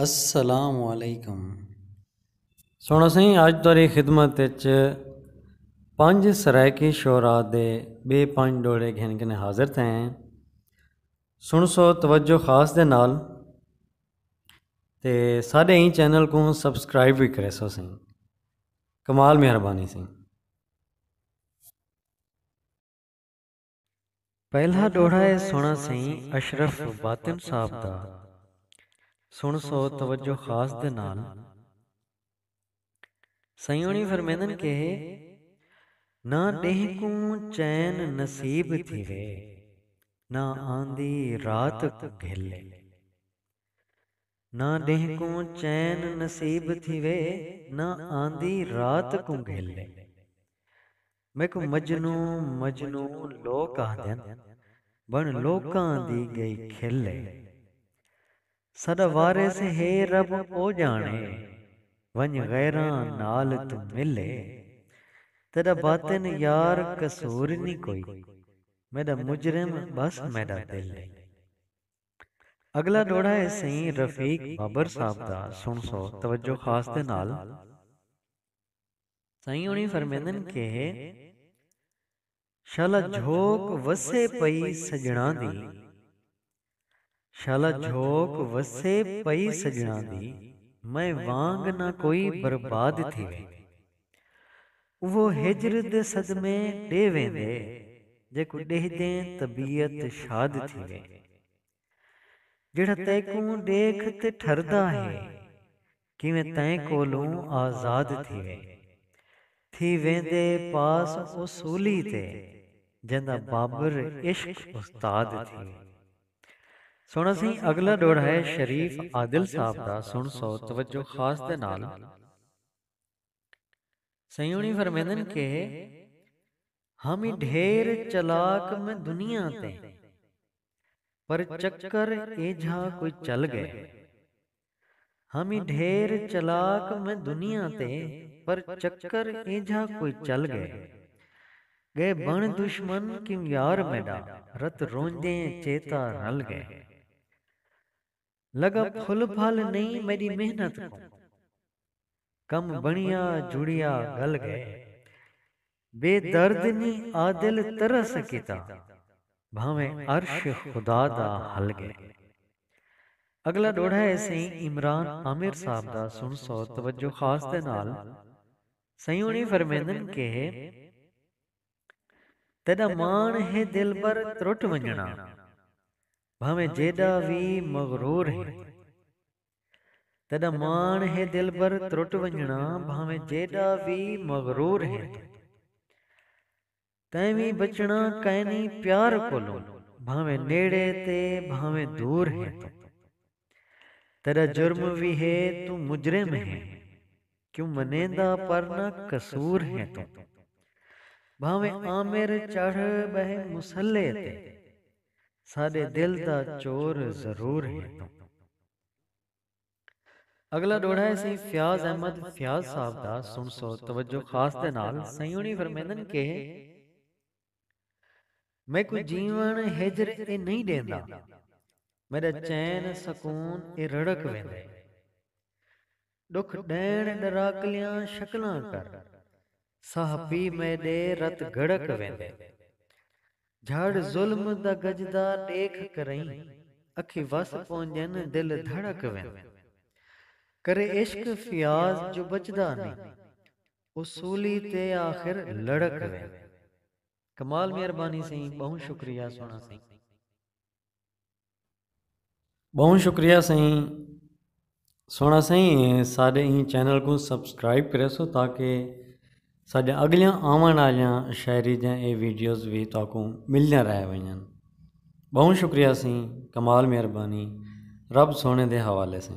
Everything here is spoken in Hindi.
अस्सलामुअलैकुम। सुनो सही अज तुहारी खिदमत च पंज सरायकी शोरा दे बे पंज डोड़े घिन के हाजिर थे। सुन सो तवज्जो खास दे नाल ते साढ़े ही चैनल को सब्सक्राइब भी करे सो सही। कमाल मेहरबानी सी। पहला डोड़ा है सुना सही अशरफ बातिन साहब दा। सुन सो तवज्जो खास दे नाल। सयोनी फरमेंदन के ना डेहकू चैन नसीब थीवे ना आंदी रात को घेले। ना डेहकू चैन नसीब थीवे ना आंदी रात को घेले। मैं को मजनू मजनू लोग आदन बन लोकां दी गई खेले। सदा वारिस है रब ओ जाने वंज गैरां नाल तू मिले। तेरा बातिन यार कसूर नहीं कोई मेरा मुजरिम बस मेरा दिल है। अगला डोड़ा है सही रफीक बाबर साहब दा। सुन सो तवज्जो खास दे नाल। सही उन्हीं फरमेंदन के शाला झोंक वसे पई सजना दी। शाला झोंक वसे पई सजना दी मैं वांग ना कोई बर्बाद थी वे। वो हिजर दे सदमे डे वेंदे जेको डेहदे तबीयत शाद थी वे। जिहड़ा तैकू देख ते ठरदा है किवें तैं कोलों आजाद थी वेंदे पास उसूली ते जंदा बाबर इश्क उस्ताद थी। सुना सी अगला डोड़ा है शरीफ आदिल साहब दा। सुन सो तवज्जो खास दे नाल। सयूनी फरमेंदन के हम ही ढेर चलाक में दुनिया ते पर चक्कर एझा कोई चल गए। हम ही ढेर चलाक में दुनिया ते पर चक्कर एझा कोई चल गए। गए बन दुश्मन क्यों यार मेरा रत रोंदे चेता रल गए। लगा फुल फल नहीं मेरी मेहनत को कम बनिया जुड़िया गल गए। बेदर्द नी आदिल तरस किता भावे अर्श खुदा दा हल गए। अगला डोड़ा है सही इमरान आमिर साहब दा। सुन सो तवज्जो खास दे नाल। सयूनी फरमेंदन के तेरा मान है दिल पर त्रुट वंजना भावे जेड़ा भी मगरूर है। तेरा मान है दिल पर त्रुट वंजना भावे जेड़ा भी मगरूर है। तैं भी बचना कैनी प्यार कोलों भावे नेड़े ते भावे दूर है। तेरा जुर्म भी है तू मुजरिम है क्यों मनेंदा पर न कसूर है। तू भावे आमिर चढ़ बह मुसल्ले ते साडे दिल दा चोर जरूर है। तू अगला डोड़ा है सी फयाज अहमद फयाज साहब दा। सुन सो तवज्जो खास दे नाल। सयूनी फरमेंदन के मैं कोई जीवन हिजर ए नहीं देंदा मेरा चैन सकून ए रड़क वेंदे। दुख डैण डराकलियां शक्लां कर साह पी मेरे रत गड़क वेंदे। झाड़ जुल्म दा गजदा देख करई अखी वस पहुंचन दिल धड़क वेंदे। करे इश्क फयाज जो बचदा नहीं उसूली ते आखिर लड़क वेंदे। कमाल मेहरबानी सही। बहुत शुक्रिया सोना सही। बहुत शुक्रिया सही। सोना सही साढ़े ही चैनल को सब्सक्राइब करे सो ताकि साढ़े अगलियां आवन वालियां शायरी दी ये वीडियोज़ भी ताकू मिलने रह वजन। बहुत शुक्रिया सही। कमाल मेहरबानी। रब सोने दे हवाले से।